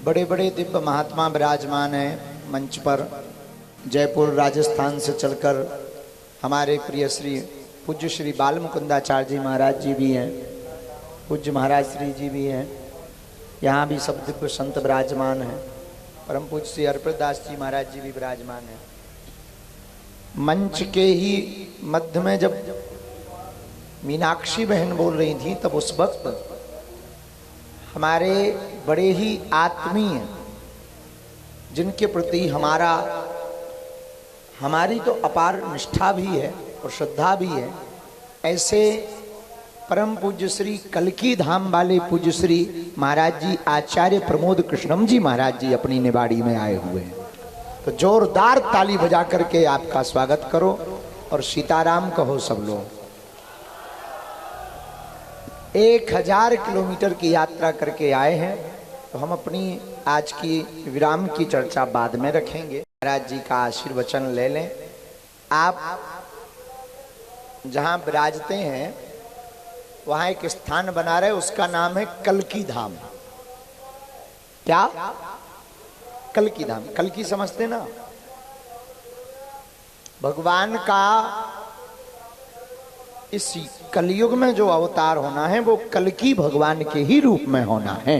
बड़े बड़े दिव्य महात्मा विराजमान हैं मंच पर। जयपुर राजस्थान से चलकर हमारे प्रिय श्री पूज्य श्री बाल मुकुंदाचार्य जी महाराज जी भी हैं, पूज्य महाराज श्री जी भी हैं। यहाँ भी सब दिव्य संत विराजमान हैं। परम पूज्य श्री अर्पितदास जी महाराज जी भी विराजमान हैं। मंच के ही मध्य में जब मीनाक्षी बहन बोल रही थी तब उस वक्त हमारे बड़े ही आत्मीय, जिनके प्रति हमारी तो अपार निष्ठा भी है और श्रद्धा भी है, ऐसे परम पूज्य श्री कलकी धाम वाले पूज्य श्री महाराज जी आचार्य प्रमोद कृष्णम जी महाराज जी अपनी निवाड़ी में आए हुए हैं। तो जोरदार ताली बजा करके आपका स्वागत करो और सीताराम कहो सब लोग। 1000 किलोमीटर की यात्रा करके आए हैं, तो हम अपनी आज की विराम की चर्चा बाद में रखेंगे। महाराज जी का आशीर्वचन ले लें। आप जहां विराजते हैं वहां एक स्थान बना रहे, उसका नाम है कलकी धाम। क्या? कलकी धाम। कलकी समझते ना? भगवान का इस कलयुग में जो अवतार होना है वो कलकी भगवान के ही रूप में होना है।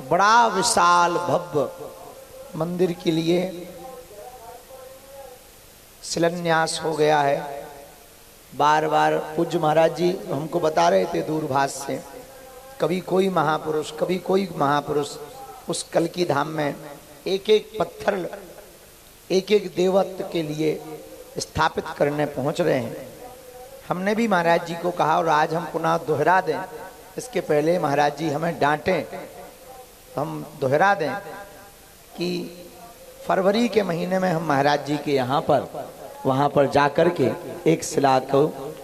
बड़ा विशाल भव्य मंदिर के लिए शिलान्यास हो गया है। बार बार पूज्य महाराज जी हमको बता रहे थे दूरभाष से, कभी कोई महापुरुष कभी कोई महापुरुष उस कलकी धाम में एक एक पत्थर एक एक देवत्व के लिए स्थापित करने पहुंच रहे हैं। हमने भी महाराज जी को कहा और आज हम पुनः दोहरा दें, इसके पहले महाराज जी हमें डांटें तो हम दोहरा दें कि फरवरी के महीने में हम महाराज जी के यहाँ पर वहाँ पर जाकर के एक शिला को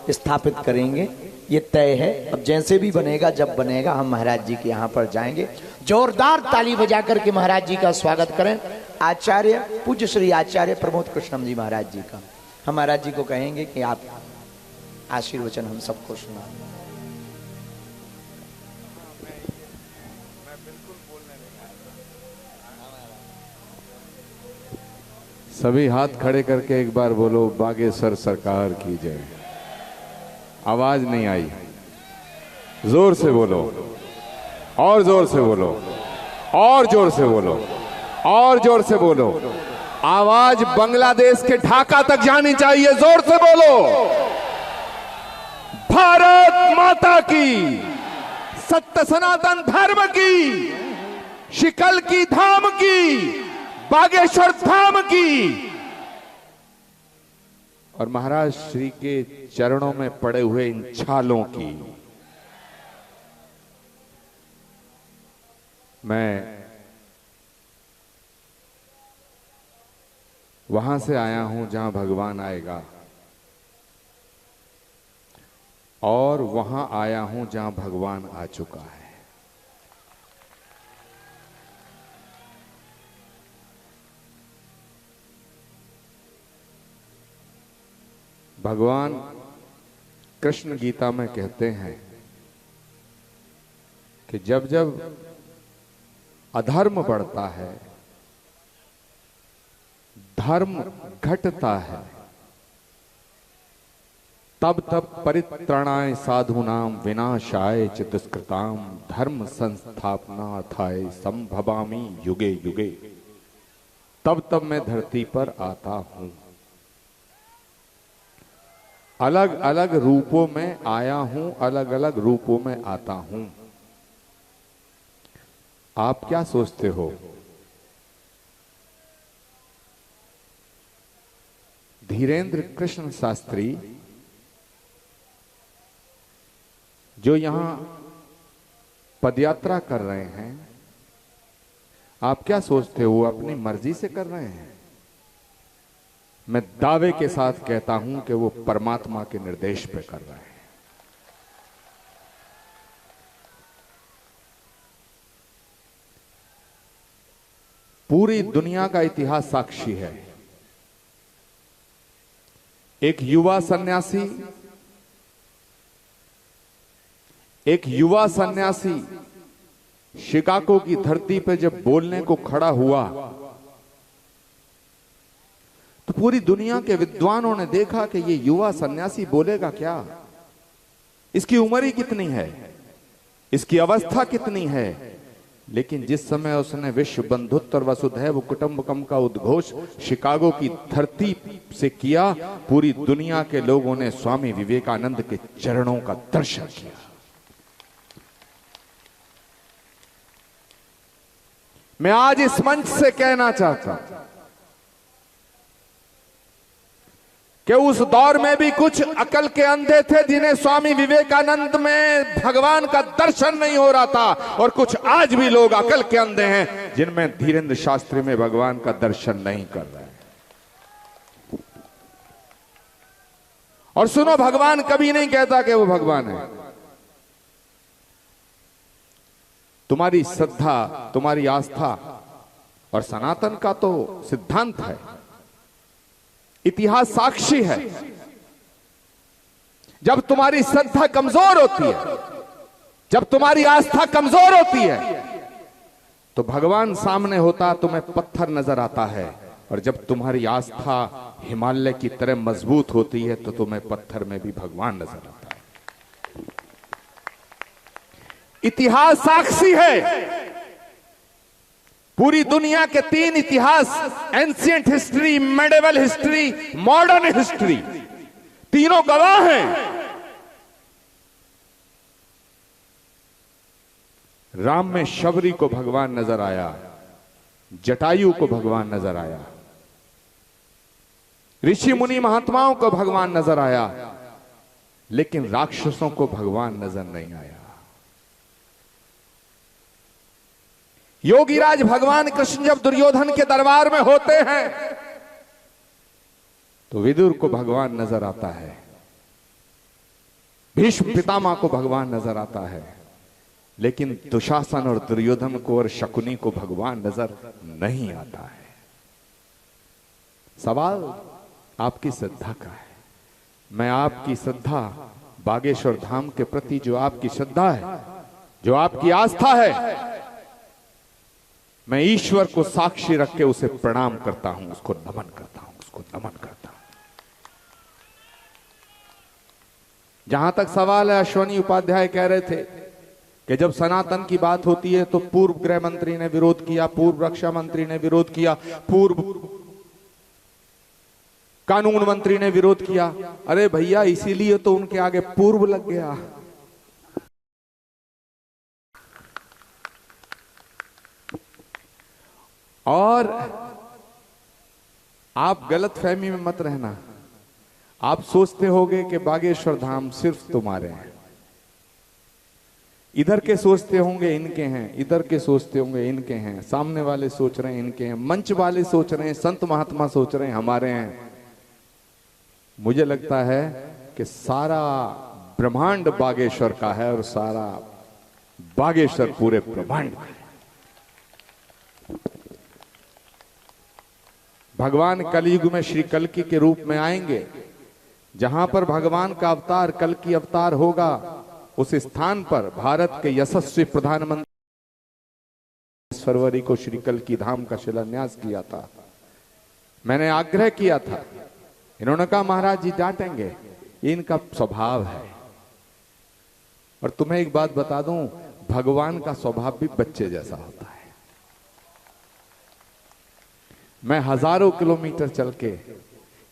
स्थापित करेंगे। ये तय है। अब जैसे भी बनेगा, जब बनेगा, हम महाराज जी के यहाँ पर जाएंगे। जोरदार ताली बजा करके महाराज जी का स्वागत करें। आचार्य पूज्य श्री आचार्य प्रमोद कृष्णम जी महाराज जी का हम महाराज जी को कहेंगे कि आप आशीर्वचन हम सबको सुना। सभी हाथ खड़े करके एक बार बोलो, बागेश्वर सरकार की जय। आवाज नहीं आई, जोर से बोलो, और जोर से बोलो, और जोर से बोलो, और जोर से बोलो। आवाज बांग्लादेश के ढाका तक जानी चाहिए। जोर से बोलो, भारत माता की, सत्य सनातन धर्म की, शिकल की धाम की, बागेश्वर धाम की, और महाराज श्री के चरणों में पड़े हुए इन छालों की। मैं वहां से आया हूं जहां भगवान आएगा, और वहां आया हूं जहां भगवान आ चुका है। भगवान कृष्ण गीता में कहते हैं कि जब जब अधर्म बढ़ता है, धर्म घटता है, तब तब परित्राणाय साधूनाम विनाशाय च दुष्कृताम धर्म संस्थापनार्थाय संभवामि युगे युगे। तब तब मैं धरती पर आता हूं। अलग अलग रूपों में आया हूं, अलग अलग रूपों में आता हूं। आप क्या सोचते हो? धीरेन्द्र कृष्ण शास्त्री जो यहां पदयात्रा कर रहे हैं, आप क्या सोचते हो? अपनी मर्जी से कर रहे हैं? मैं दावे के साथ कहता हूं कि वो परमात्मा के निर्देश पे कर रहे हैं। पूरी दुनिया का इतिहास साक्षी है। एक युवा सन्यासी शिकागो की धरती पे जब बोलने को खड़ा हुआ तो पूरी दुनिया के विद्वानों ने देखा कि ये युवा सन्यासी बोलेगा क्या, इसकी उम्र ही कितनी है, इसकी अवस्था कितनी है। लेकिन जिस समय उसने विश्व बंधुत्व और वसुधैव कुटुंबकम का उद्घोष शिकागो की धरती से किया, पूरी दुनिया के लोगों ने स्वामी विवेकानंद के चरणों का दर्शन किया। मैं आज इस मंच से कहना चाहता हूं कि उस दौर में भी कुछ अकल के अंधे थे जिन्हें स्वामी विवेकानंद में भगवान का दर्शन नहीं हो रहा था, और कुछ आज भी लोग अकल के अंधे हैं जिनमें धीरेन्द्र शास्त्री में भगवान का दर्शन नहीं कर रहे हैं। और सुनो, भगवान कभी नहीं कहता कि वो भगवान है। तुम्हारी श्रद्धा, तुम्हारी आस्था और सनातन का तो सिद्धांत है, इतिहास साक्षी है। जब तुम्हारी श्रद्धा कमजोर होती है, जब तुम्हारी आस्था कमजोर होती है, तो भगवान सामने होता तुम्हें पत्थर नजर आता है, और जब तुम्हारी आस्था हिमालय की तरह मजबूत होती है तो तुम्हें पत्थर में भी भगवान नजर आता है। इतिहास साक्षी है। पूरी दुनिया के 3 इतिहास, ancient history, medieval history, modern history, तीनों गवाह हैं। राम में शबरी को भगवान नजर आया, जटायु को भगवान नजर आया, ऋषि मुनि महात्माओं को भगवान नजर आया, लेकिन राक्षसों को भगवान नजर नहीं आया। योगीराज भगवान कृष्ण जब दुर्योधन के दरबार में होते हैं तो विदुर को भगवान नजर आता है, भीष्म पितामह को भगवान नजर आता है, लेकिन दुशासन और दुर्योधन को और शकुनी को भगवान नजर नहीं आता है। सवाल आपकी श्रद्धा का है। मैं आपकी श्रद्धा बागेश्वर धाम के प्रति, जो आपकी श्रद्धा है, जो आपकी आस्था है, मैं ईश्वर को साक्षी रख के उसे प्रणाम करता हूं, उसको नमन करता हूं, उसको नमन करता हूं। जहां तक सवाल है, अश्वनी उपाध्याय कह रहे थे कि जब सनातन की बात होती है तो पूर्व गृह मंत्री ने विरोध किया, पूर्व रक्षा मंत्री ने विरोध किया, पूर्व कानून मंत्री ने विरोध किया। अरे भैया, इसीलिए तो उनके आगे पूर्व लग गया। और आप गलत फहमी में मत रहना। आप सोचते होंगे कि बागेश्वर धाम सिर्फ तुम्हारे हैं, इधर के सोचते होंगे इनके हैं, इधर के सोचते होंगे इनके हैं, सामने वाले सोच रहे हैं इनके हैं, मंच वाले सोच रहे हैं, संत महात्मा सोच रहे हैं हमारे हैं। मुझे लगता है कि सारा ब्रह्मांड बागेश्वर का है और सारा बागेश्वर पूरे ब्रह्मांड का है। भगवान कलयुग में श्री कल्कि के रूप में आएंगे। जहां पर भगवान का अवतार कल्कि अवतार होगा, उस स्थान पर भारत के यशस्वी प्रधानमंत्री फरवरी को श्री कल्कि धाम का शिलान्यास किया था। मैंने आग्रह किया था, इन्होंने कहा महाराज जी डांटेंगे, ये इनका स्वभाव है। और तुम्हें एक बात बता दूं, भगवान का स्वभाव भी बच्चे जैसा होता है। मैं हजारों किलोमीटर चल के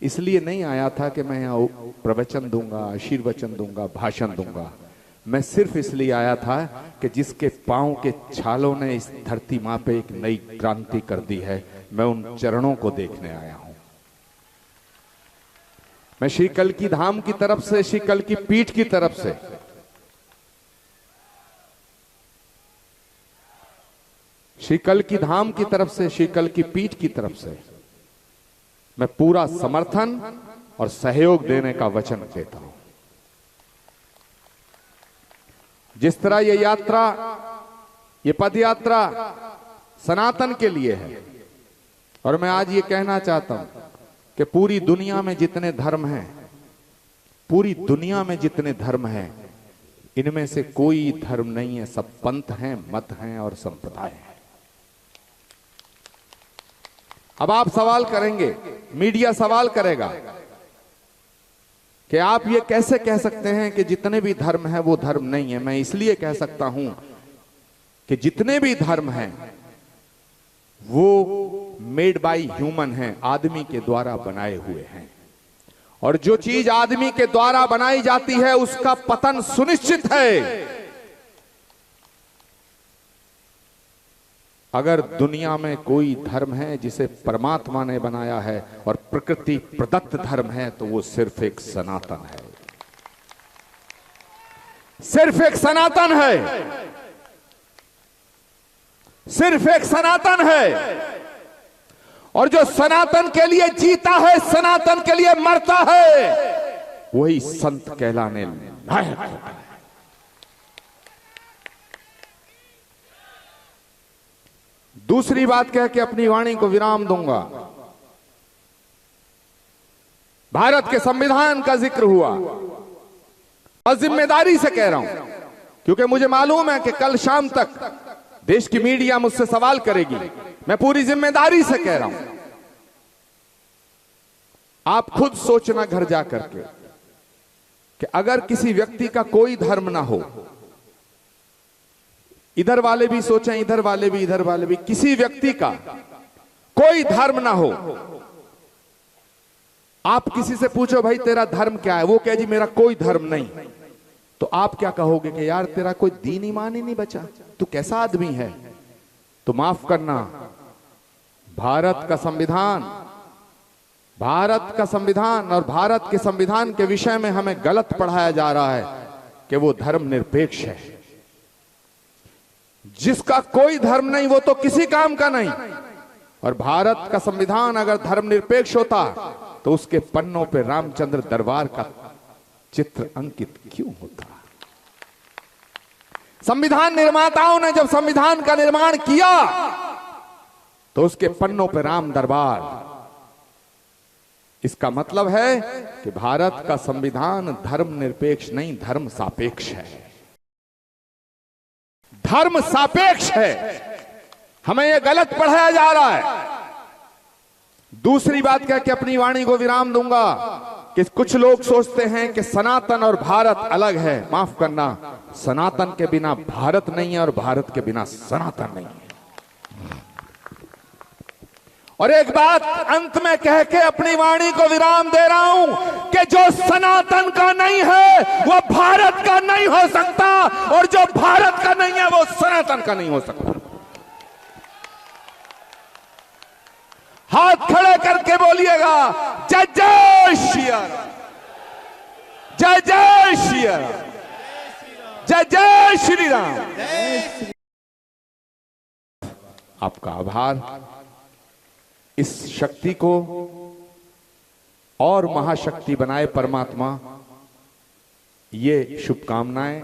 इसलिए नहीं आया था कि मैं यहाँ प्रवचन दूंगा, आशीर्वचन दूंगा, भाषण दूंगा। मैं सिर्फ इसलिए आया था कि जिसके पांव के छालों ने इस धरती मां पे एक नई क्रांति कर दी है, मैं उन चरणों को देखने आया हूं। मैं श्री कल्कि धाम की तरफ से, श्री कल्कि पीठ की तरफ से श्री कल्कि धाम की तरफ से, श्री कल्कि पीठ की तरफ से मैं पूरा समर्थन और सहयोग देने का वचन देता हूं। जिस तरह ये यात्रा, ये पद यात्रा सनातन के लिए है, और मैं आज ये कहना चाहता हूं कि पूरी दुनिया में जितने धर्म हैं, पूरी दुनिया में जितने धर्म हैं, इनमें से कोई धर्म नहीं है, सब पंथ हैं, मत हैं और संप्रदाय हैं। अब आप सवाल करेंगे, मीडिया सवाल करेगा कि आप ये कैसे कह सकते हैं कि जितने भी धर्म हैं वो धर्म नहीं है। मैं इसलिए कह सकता हूं कि जितने भी धर्म हैं वो मेड बाय ह्यूमन हैं, आदमी के द्वारा बनाए हुए हैं। और जो चीज आदमी के द्वारा बनाई जाती है उसका पतन सुनिश्चित है। अगर दुनिया में कोई धर्म है जिसे परमात्मा ने बनाया है और प्रकृति प्रदत्त धर्म है तो वो सिर्फ एक सनातन है, सिर्फ एक सनातन है, सिर्फ एक सनातन है। और जो सनातन के लिए जीता है, सनातन के लिए मरता है, वही संत कहलाने लायक होता है। दूसरी बात कह के अपनी वाणी को विराम दूंगा। भारत के संविधान का जिक्र हुआ और जिम्मेदारी से कह रहा हूं, क्योंकि मुझे मालूम है कि कल शाम तक देश की मीडिया मुझसे सवाल करेगी। मैं पूरी जिम्मेदारी से कह रहा हूं, आप खुद सोचना घर जा करके कि अगर किसी व्यक्ति का कोई धर्म ना हो, इधर वाले भी सोचें, इधर वाले भी, इधर वाले भी, किसी व्यक्ति का कोई धर्म ना हो, आप किसी से पूछो भाई तेरा धर्म क्या है, वो कहे जी मेरा कोई धर्म नहीं, तो आप क्या कहोगे कि यार तेरा कोई दीन ईमान ही नहीं बचा, तू कैसा आदमी है। तो माफ करना, भारत का संविधान और भारत के संविधान के विषय में हमें गलत पढ़ाया जा रहा है कि वो धर्म निरपेक्ष है। जिसका कोई धर्म नहीं वो तो किसी काम का नहीं। और भारत का संविधान अगर धर्मनिरपेक्ष होता तो उसके पन्नों पे रामचंद्र दरबार का चित्र अंकित क्यों होता। संविधान निर्माताओं ने जब संविधान का निर्माण किया तो उसके पन्नों पे राम दरबार। इसका मतलब है कि भारत का संविधान धर्मनिरपेक्ष नहीं, धर्म सापेक्ष है, धर्म सापेक्ष है। हमें यह गलत पढ़ाया जा रहा है। दूसरी बात कह के अपनी वाणी को विराम दूंगा कि कुछ लोग सोचते हैं कि सनातन और भारत अलग है। माफ करना, सनातन के बिना भारत नहीं है और भारत के बिना सनातन नहीं है। और एक बात अंत में कह के अपनी वाणी को विराम दे रहा हूं कि जो सनातन का नहीं है वो भारत का नहीं हो सकता, और जो भारत का नहीं है वो सनातन का नहीं हो सकता। हाथ खड़े करके बोलिएगा जय जय श्री राम, जय जय श्री राम, जय जय श्री राम। आपका आभार। इस शक्ति को और महाशक्ति बनाए परमात्मा, ये शुभकामनाएं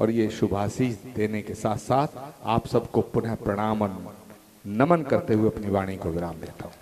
और ये शुभाशीष देने के साथ साथ आप सबको पुनः प्रणाम और नमन करते हुए अपनी वाणी को विराम देता हूं।